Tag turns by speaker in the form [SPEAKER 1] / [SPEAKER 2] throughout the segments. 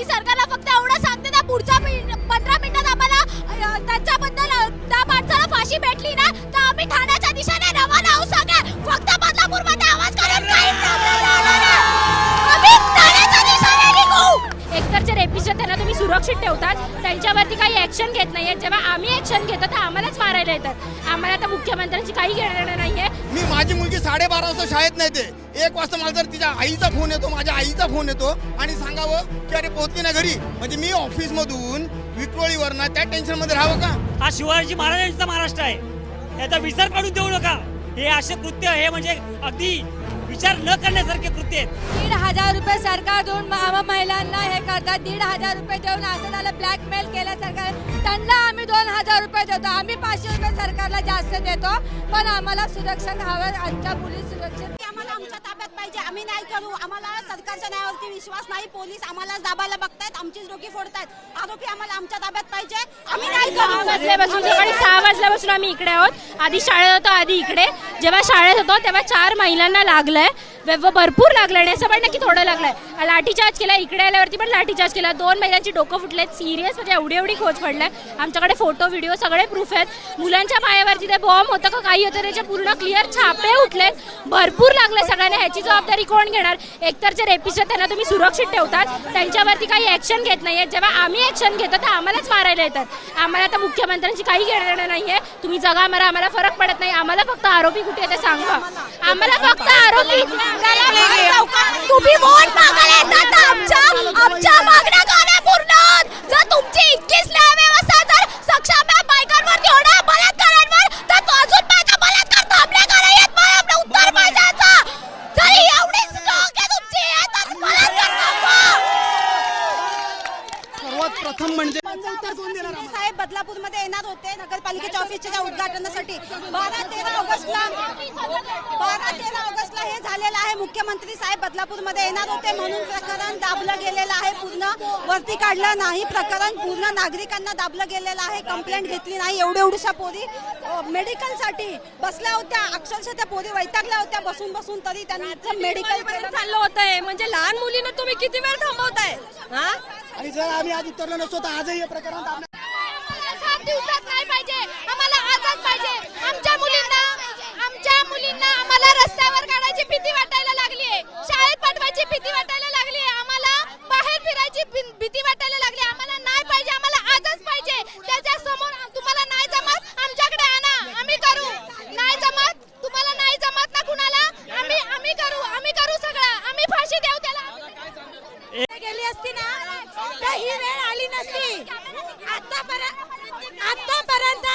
[SPEAKER 1] मी सरकारला फक्त एवढं सांगते ना, पुढच्या 15 मिनिटात आम्हाला त्यांच्याबद्दल त्या माणसाला फाशी भेटली ना तर आम्ही ठाण्याच्या दिशेने रवाना होऊ सगळे. फक्त बदलापूरमध्ये आवाज करून काही प्रॉब्लेम होणार नाही. आम्ही ठाण्याच्या दिशेने निघू.
[SPEAKER 2] एकतर जे रेपिस्ट त्यांना तुम्ही सुरक्षित ठेवतात, त्यांच्यावरती काही ऍक्शन घेत नाहीये. जेव्हा आम्ही ऍक्शन घेतो तर आम्हालाच मारायला येतात. आम्हाला तर मुख्यमंत्र्यांची काही घेणं नाहीये.
[SPEAKER 3] मी माझी मुलगी 12:30 वाजता शाळेत नाही ते 1 वाजता मला जर तिच्या आईचा फोन येतो, माझ्या आईचा फोन येतो आणि सांगावं की अरे पोहोचली ना घरी, म्हणजे मी ऑफिस मधून विक्रोळीवरनं त्या टेन्शन मध्ये राहावं का?
[SPEAKER 4] हा शिवाजी महाराजांचा महाराष्ट्र आहे, याचा विसर काढून देऊ नका. हे असे कृत्य हे म्हणजे अगदी विचार न करण्यासारखे कृत्य आहेत.
[SPEAKER 1] 1,500 रुपये सरकार देऊन महिलांना हे करतात. 1,500 रुपये देऊन असं त्याला ब्लॅकमेल केलं सरकार. त्यांना आम्ही 2,000 रुपये देतो. आम्ही 500 रुपये सरकारला जास्त देतो, पण आम्हाला सुरक्षा हवं. आमच्या मुली सुरक्षित आम्हाला आमच्या ताब्यात पाहिजे. आम्ही नाही करू. आम्हाला सरकारच्या न्यायावरती विश्वास नाही. पोलीस आम्हाला दाबायला बघतायत, आमचीच डोकी फोडतायत. आरोपी आम्हाला आमच्या ताब्यात पाहिजे. आम्ही नाही करू.
[SPEAKER 2] 6 वाजल्यापासून सकाळी 6 वाजल्यापासून आम्ही इकडे आहोत. आधी शाळेत होतो, आधी इकडे. जेव्हा शाळेत होतो तेव्हा 4 महिलांना लागलंय, भरपूर लागलंय. असं पण नाही की थोडं लागलंय. लाठीचार्ज केला, इकडे आल्यावरती पण लाठीचार्ज केला. 2 महिलांची डोकं फुटलेत, सिरियस म्हणजे एवढी खोच पडलाय. आमच्याकडे फोटो व्हिडिओ सगळे प्रूफ आहेत. मुलांच्या पायावरती ते बॉम्ब होतं का काही होतं त्याचे पूर्ण क्लिअर छापे उठलेत. भरपूर लागले सगळ्यांना. ह्याची जबाबदारी कोण घेणार? एकतर जे रेपिस्ट त्यांना तुम्ही सुरक्षित ठेवतात, त्यांच्यावरती काही ऍक्शन घेत नाहीये. जेव्हा आम्ही ऍक्शन घेतो तर आम्हालाच मारायला येतात. आम्हाला तर मुख्यमंत्र्यांची काही घेणं नाहीये. तुम्ही जगा मारा, आम्हाला फरक पडत नाही. आम्हाला फक्त आरोपी कुठे ते सांगा. आम्हाला फक्त आरोपी.
[SPEAKER 1] तुम्ही वोट मागायला येतात ना, आमच्या मागण्या का नाही पूर्ण होत? जर तुमची इतकीच न्याय व्यवस्था जर सक्षम आहे बायकांवरती होणार बलात्कारांवर, तर तो अजून माझा बलात्कार थांबले का नाही येत? मला आपलं उत्तर पाहिजे याचं. जरी एवढीच लोक आहे तुमची तर बलात्कार थांबवा.
[SPEAKER 3] सर्वात प्रथम म्हणजे
[SPEAKER 1] साहेब बदलापूरमध्ये येणार होते नगरपालिकेच्या ऑफिसच्या उद्घाटनासाठी. 12-13 ऑगस्टला हे झालेलं आहे. मुख्यमंत्री साहेब बदलापूरमध्ये येणार होते म्हणून प्रकरण दाबलं गेलेलं आहे. पूर्ण वरती काढलं नाही प्रकरण. पूर्ण नागरिकांना दाबलं गेलेलं आहे. कंप्लेंट घेतली नाही. एवढ्या पोरी मेडिकलसाठी बसल्या होत्या. अक्षरशः त्या पोरी वैतागल्या होत्या बसून बसून, तरी त्यांचं मेडिकल
[SPEAKER 2] चाललं होतंय. म्हणजे लहान मुलींना तुम्ही किती वेळ थांबवताय?
[SPEAKER 3] आणि जर आम्ही आज उतरलो नसतो तर आजही हे प्रकरण
[SPEAKER 1] 7 दिवसात नाही पाहिजे. आम्हाला आजच पाहिजे. आमच्या मुलींना आम्हाला रस्त्यावर काढायची भीती वाटायला लागली आहे. शाळेत पाठवायची भीती वाटायला लागली आहे. आम्हाला बाहेर फिरायची भीती वाटायला लागली. आम्हाला नाही पाहिजे. आम्हाला आजच पाहिजे. त्याच्या समोर तुम्हाला नाही जमत, आमच्याकडे आणा, आम्ही करू. नाही जमत, तुम्हाला नाही जमत ना कुणाला, आम्ही करू सगळं. आम्ही फाशी देऊ त्याला. गेली असती ना तर ही वेळ आली नसती. आतापर्यंत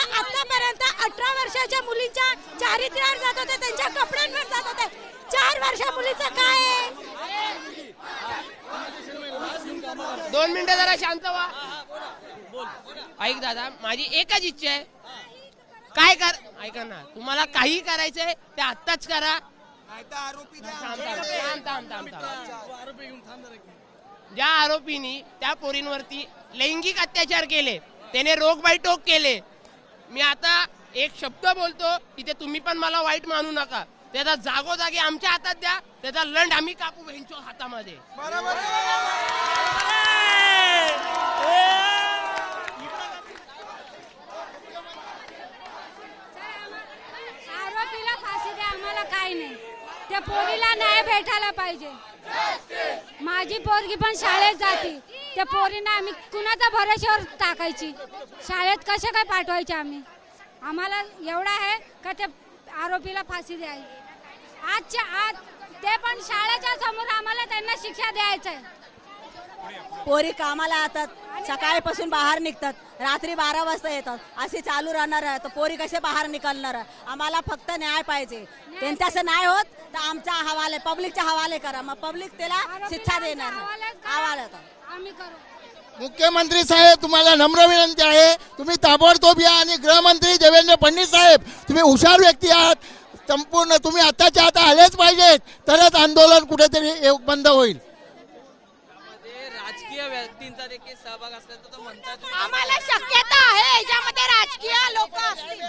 [SPEAKER 1] 18 वर्षाच्या मुलींच्या चारित्र्यावर जात होते, त्यांच्या कपड्यांवर जात होते. 4 वर्षा मुलीचं काय आहे?
[SPEAKER 5] 2 मिनिटं जरा शांत व्हा. ऐक दादा, माझी एकच इच्छा आहे. काय कर ऐका ना, तुम्हाला काही करायचंय ते आत्ताच करा. ज्या आरोपींनी त्या पोरींवरती लैंगिक अत्याचार केले, त्याने रोगबाईटोक केले. मी आता एक शब्द बोलतो, तिथे तुम्ही पण मला वाईट मानू नका. त्याचा जागोजागी आमच्या हातात द्या, त्याचा लंड आम्ही कापू बहिणच्या हातामध्ये.
[SPEAKER 1] आरोपीला फाशी द्या, आम्हाला काय नाही. त्या पोरीला न्याय भेटायला पाहिजे. माझी पोरगी पण शाळेत जाते. त्या पोरींना आम्ही कुणाच्या भरोश्यावर टाकायची? शाळेत कशा काय पाठवायचे आम्ही? आम्हाला एवढा आहे का त्या आरोपीला फाशी द्यायची. आजच्या आज ते पण शाळेच्या समोर आम्हाला त्यांना शिक्षा द्यायचं आहे.
[SPEAKER 6] पोरी कामाला येतात, सकाळपासून बाहेर निघतात, रात्री 12 वाजता येतात. असे चालू राहणार आहे तर पोरी कसे बाहेर निघणार? आम्हाला फक्त न्याय पाहिजे. त्यांच्याचं नाही होत तर आमच्या हवाले, पब्लिकच्या हवाले करा. मग पब्लिक त्याला शिक्षा देणार. हवाले
[SPEAKER 1] आम्ही करू.
[SPEAKER 3] मुख्यमंत्री साहेब, तुम्हाला नम्र विनंती आहे, तुम्ही ताबडतोब या. आणि गृहमंत्री देवेंद्र फडणवीस साहेब, तुम्ही हुशार व्यक्ती आहात. संपूर्ण तुम्ही आताच्या आता आलेच पाहिजेत, तरच आंदोलन कुठेतरी बंद होईल.
[SPEAKER 7] राजकीय व्यक्तींचा देखील सहभाग असल्याचं तो म्हणतात.
[SPEAKER 1] आम्हाला शक्यता आहे याच्यामध्ये राजकीय लोक असतील.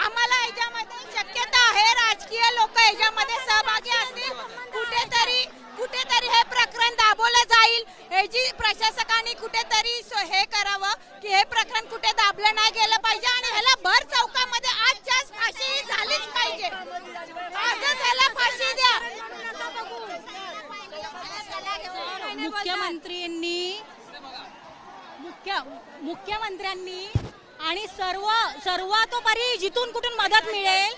[SPEAKER 1] आम्हाला याच्यामध्ये शक्यता आहे राजकीय लोक याच्यामध्ये सहभागी असतील. कुठेतरी हे प्रकरण दाबवलं जाईल आयजी प्रशासकांनी कुठेतरी हे करावं की हे प्रकरण कुठे दाबलं नाही गेलं पाहिजे आणि ह्याला भर चौकामध्ये आजच्याच फाशी झालीच पाहिजे. आजच ह्याला फाशी द्या.
[SPEAKER 6] मुख्यमंत्र्यांनी आणि सर्वतोपरी जिथून कुठून मदत मिळेल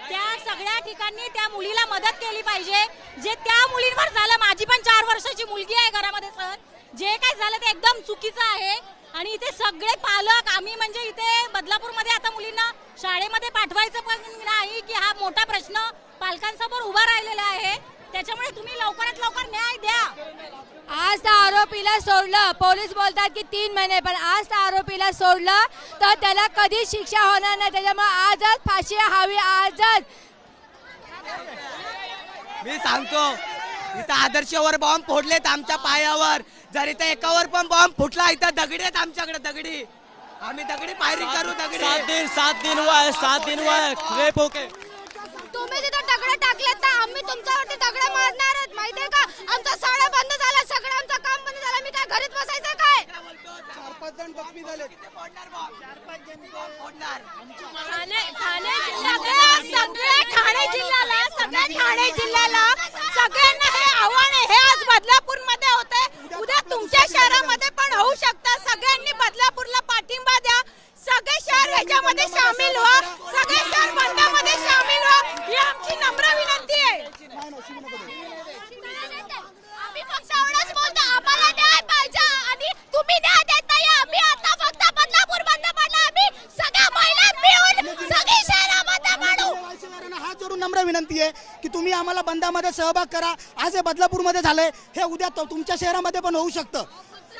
[SPEAKER 6] त्या सगळ्या ठिकाणी त्या मुलीला मदत केली पाहिजे. जे त्या मुलींवर झालं, माझी पण 4 वर्षाची मुलगी आहे घरामध्ये सर, जे काय झालं ते एकदम चुकीचं आहे. आणि इथे सगळे पालक आम्ही म्हणजे इथे बदलापूरमध्ये आता मुलींना शाळेमध्ये पाठवायचं पण नाही की हा मोठा प्रश्न पालकांसमोर उभा राहिलेला आहे. त्याच्यामुळे तुम्ही लवकरात लवकर न्याय द्या.
[SPEAKER 2] आज त्या आरोपीला सोडलं, पोलीस बोलतात की 3 महिने, पण आज त्या आरोपीला सोडलं तर त्याला कधी शिक्षा होणार नाही. त्याच्यामुळे आजच फाशी हवी, आजच.
[SPEAKER 7] मी सांगतो, इथं आदर्शवर बॉम्ब फोडलेत आमच्या पायावर. जर इथं एकावर पण बॉम्ब फुटला, इथं दगडी आहेत आमच्याकडे, दगडी. आम्ही दगडी फायरिंग करू, दगडी.
[SPEAKER 4] 7 दिन हुआ है रेप होके.
[SPEAKER 1] तुम्ही तिथे दगड टाकलेत तर आम्ही तुमच्यावरती दगड मारणार आहोत माहितीये का. आमचा शाळा बंद झाला, सगळं आमचं काम बंद झालं. मी काय घरीच बसायचं काय.
[SPEAKER 7] 4-5 जण जखमी झाले.
[SPEAKER 1] ठाणे जिल्ह्याला सगळ्यांना हे आव्हान आहे. हे आज बदलापूर मध्ये होते, उद्या तुमच्या शहरामध्ये पण होऊ शकतं. सगळ्यांनी बदलापूरला पाठिंबा द्या. सगळे शहर ह्याच्यामध्ये सामील व्हा, सगळे शहर बंदामध्ये सामील व्हा, ही आमची नम्र विनंती आहे. आम्ही फक्त एवढंच बोलतो, आम्हाला न्याय पाहिजे आणि तुम्ही न्याय देत नाही. आम्ही आता फक्त बदलापूर बंद पडला, आम्ही सगळ्या महिला मिळून सगळी शहरामध्ये मांडू.
[SPEAKER 8] हात जोडून नम्र विनंती आहे की तुम्ही आम्हाला बंदामध्ये सहभाग करा. आज हे बदलापूरमध्ये झालंय, हे उद्या तुमच्या शहरामध्ये पण होऊ शकतं.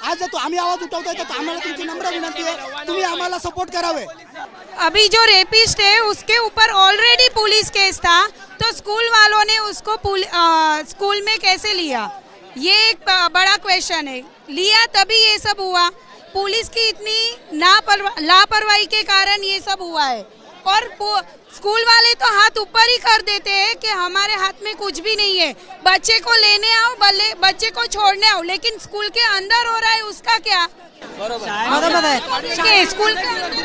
[SPEAKER 8] आज आम्ही आवाज उठवतोय तर आम्हाला तुमची नम्र विनंती आहे, तुम्ही आम्हाला सपोर्ट करावे.
[SPEAKER 1] अभी जो रेपिस्ट है उसके ऊपर ऑलरेडी पुलिस केस था, तो स्कूल वालों ने उसको स्कूल में कैसे लिया, ये एक बड़ा क्वेश्चन है. लिया तभी ये सब हुआ. पुलिस की इतनी लापरवाही के कारण ये सब हुआ है. और स्कूल वाले तो हाथ ऊपर ही कर देते हैं कि हमारे हाथ में कुछ भी नहीं है. बच्चे को लेने आओ, बच्चे को छोड़ने आओ, लेकिन स्कूल के अंदर हो रहा है उसका क्या.
[SPEAKER 6] बरोबर आहे. स्कूल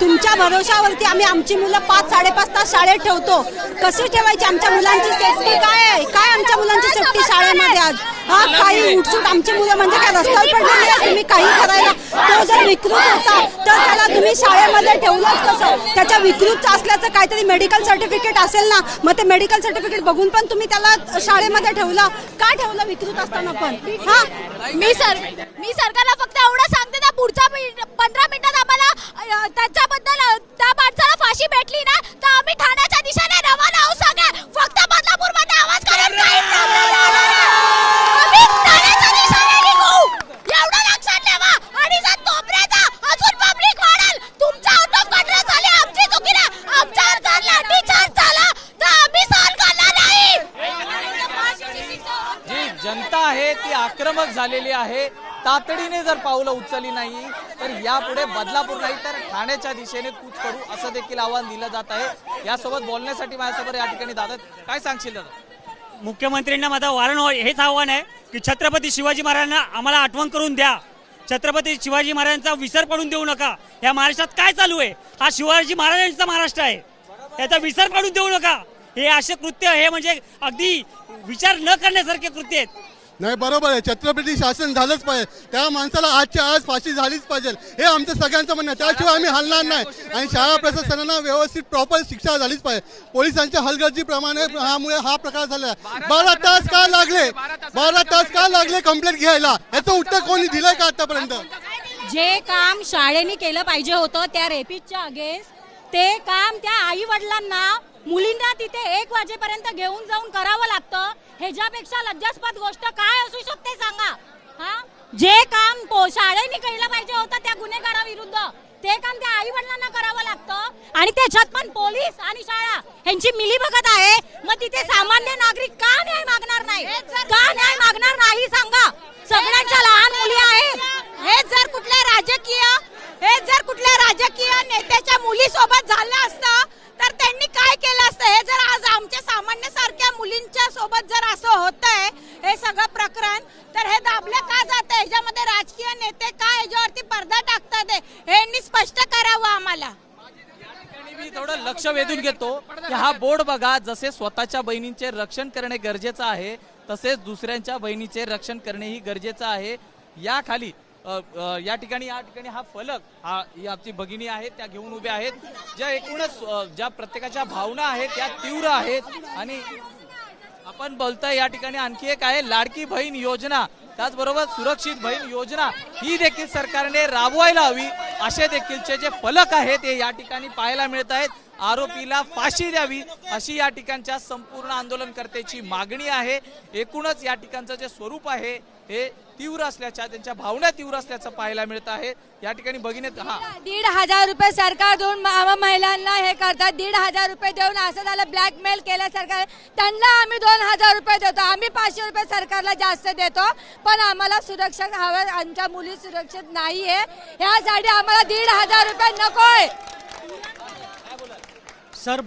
[SPEAKER 6] तुमच्या भरोशावरती आम्ही आमची मुलं 5-5.5 तास शाळेत ठेवतो. कशी ठेवायची आमच्या मुलांची सेफ्टी काय आहे, काय आमच्या मुलांची सेफ्टी शाळेमध्ये आज. हा काही उठसूट आमची मुलं म्हणजे काय रस्त्यावर पडलेली आहे. तुम्ही काही करायला, तो जर विकृत होता तर त्याला तुम्ही शाळेमध्ये ठेवलंच कसं. त्याच्या विकृत असल्याचं काहीतरी मेडिकल सर्टिफिकेट असेल ना, मग ते मेडिकल सर्टिफिकेट बघून पण तुम्ही त्याला शाळेमध्ये ठेवलं का. ठेवलं विकृत असताना पण. हा
[SPEAKER 1] मी सरकारला फक्त एवढं सांगते ना, पुढच्या 15 मिनिटात आम्हाला त्याच्याबद्दल त्या माणसाला फाशी भेटली ना तर आम्ही ठाण्याच्या दिशेने रवाना होऊ. सगळे फक्त बदलापूरमध्ये आवाज करून काही प्रॉब्लेम होणार नाही. आम्ही ठाण्याच्या दिशेने निघू, एवढं लक्षात ठेवा. आणि जर तोपर्यंत अजून पब्लिक वाढेल, तुमचा आउट ऑफ कंट्रोल झाले, आमची चुकी नाही. आमच्यावर जर लाठीचार्ज झाला तर आम्ही सहन करणार नाही.
[SPEAKER 7] जी जनता आहे ती आक्रमक झालेली आहे. तातडीने जर पावलं उचलली नाही तर यापुढे बदलापूर नाही तर ठाण्याच्या दिशेने कूच करू, असं देखील आवाहन दिलं जात आहे. यासोबत बोलण्यासाठी माझ्यासोबत या ठिकाणी दादा, काय सांगशील दादा.
[SPEAKER 4] मुख्यमंत्र्यांना माझं वारंवार हेच आव्हान आहे की छत्रपती शिवाजी महाराजांना आम्हाला आठवण करून द्या. छत्रपती शिवाजी महाराजांचा विसर पडून देऊ नका. या महाराष्ट्रात काय चालू आहे, हा शिवाजी महाराजांचा महाराष्ट्र आहे, याचा विसर पडून देऊ नका. हे असे कृत्य हे म्हणजे अगदी विचार न करण्यासारखे कृत्य आहेत.
[SPEAKER 3] नाही, बरोबर आहे. छत्रपती शासन झालंच पाहिजे. त्या माणसाला आजच्या आज फाशी झालीच पाहिजे, हे आमचं सगळ्यांचं म्हणणं आहे. त्याशिवाय आम्ही हलणार नाही. आणि शाळा प्रशासनानं व्यवस्थित प्रॉपर शिक्षा झालीच पाहिजे. पोलिसांच्या हलगर्जीप्रमाणे ह्यामुळे हा प्रकार झाला. 12 तास का लागले कंप्लेंट घ्यायला, याचं उत्तर कोणी दिलंय का आतापर्यंत.
[SPEAKER 6] जे काम शाळेने केलं पाहिजे होतं त्या रेपिस्टच्या अगेन्स्ट, ते काम त्या आई वडिलांना मुलींना तिथे 1 वाजेपर्यंत घेऊन जाऊन करावं लागतं. ह्याच्यापेक्षा लज्जास्पद गोष्ट काय असू शकते सांगा. हा, जे काम शाळेने केलं पाहिजे होतं त्या गुन्हेगाराविरुद्ध, ते काम त्या आई वडिलांना करावं लागतं. आणि त्याच्यात पण पोलीस आणि शाळा ह्यांची मिलीभगत आहे. मग तिथे सामान्य नागरिक का न्याय मागणार नाही, का न्याय मागणार नाही सांगा. सगळ्यांच्या लहान मुली आहेत. हे जर कुठल्या राजकीय नेत्याच्या मुलीसोबत झालं असतं तर त्यांनी काय केलं असतं. हे जर आज आमच्या सामान्य सारख्या मुलींच्या सोबत जर असं होतंय हे सगळं प्रकरण, तर हे दाबलं का जातंय.
[SPEAKER 1] याच्यामध्ये राजकीय नेते काय याच्यावरती पडदा टाकतात हे यांनी स्पष्ट करावं आम्हाला.
[SPEAKER 7] आणि मी थोडं लक्ष वेधून घेतो की हा बोर्ड बघा, जसे स्वतःच्या बहिणींचे रक्षण करणे गरजेचं आहे तसेच दुसऱ्यांच्या बहिणीचे रक्षण करणेही गरजेचं आहे. या खाली या ठिकाणी हा फलक, ही आमची भगिनी आहेत त्या घेऊन उभ्या आहेत, ज्या एकूणच ज्या प्रत्येकाच्या भावना आहेत त्या तीव्र आहेत. आणि आपण बोलतोय या ठिकाणी आणखी एक आहे लाडकी बहीण योजना, त्याचबरोबर सुरक्षित बहीण योजना ही देखील सरकारने राबवायला हवी असे देखीलचे जे फलक आहेत ते या ठिकाणी पाहायला मिळत आहेत. आरोपीला फाशी द्यावी अशी या ठिकाणच्या संपूर्ण आंदोलनकर्त्याची मागणी आहे. एकूणच या ठिकाणचं जे स्वरूप आहे हे तीव्र असल्याच्या, त्यांच्या भावना तीव्र असल्याचं पाहायला मिळत आहे. या ठिकाणी भगिनी
[SPEAKER 1] 1,500 रुपये सरकार देऊन महिलांना हे करतात. 1,500 रुपये देऊन असं झालं, ब्लॅकमेल केलं सरकार. त्यांना आम्ही 2,000 रुपये देतो, आम्ही 500 रुपये सरकारला जास्त देतो, पण आम्हाला सुरक्षा हवं. आमच्या मुली सुरक्षित नाहीये, यासाठी आम्हाला 1,500 रुपये नकोय.
[SPEAKER 8] सर,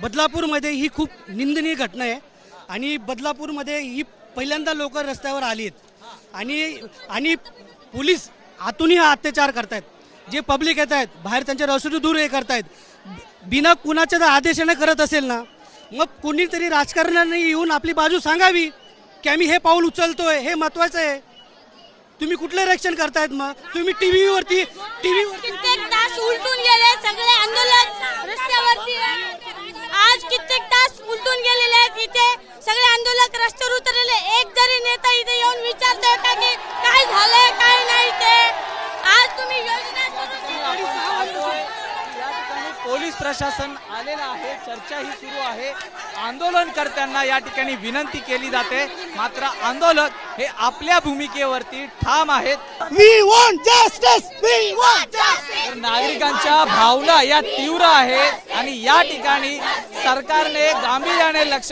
[SPEAKER 8] बदलापूरमध्ये ही खूप निंदनीय घटना आहे आणि बदलापूरमध्ये ही पहिल्यांदा लोक रस्त्यावर आलीत आणि पोलीस आतूनही अत्याचार करतायत. जे पब्लिक येत आहेत बाहेर त्यांच्या रस्त्यातून दूर हे करतायत. बिना कुणाच्या जर आदेशाने करत असेल ना, मग कोणीतरी राजकारण्यांनी येऊन आपली बाजू सांगावी की आम्ही हे पाऊल उचलतोय, हे महत्वाचं आहे. तुम्ही कुठलं रक्षण करतायत? मग तुम्ही टीव्हीवरती
[SPEAKER 1] कित्येक तास उलटून गेले सगळे आंदोलन रस्त्यावरती. आज कित्येक तास उलटून गेलेले आहेत. इथे सगळे आंदोलक रस्त्यावर उतरलेले. एक जरी नेता इथे येऊन विचारतोय का की काय झालंय काय नाही ते. आज तुम्ही योजना सुरू केली.
[SPEAKER 7] या ठिकाणी पोलीस प्रशासन आलेलं आहे, चर्चा ही सुरू आहे. आंदोलनकर्त्यांना या ठिकाणी विनंती केली जाते, मात्र आंदोलक हे आपल्या भूमिकेवरती ठाम आहेत.
[SPEAKER 8] We want justice, we want justice.
[SPEAKER 7] तर नागरिकांच्या भावना या तीव्र आहेत आणि या ठिकाणी सरकारने गांभीर्याने लक्ष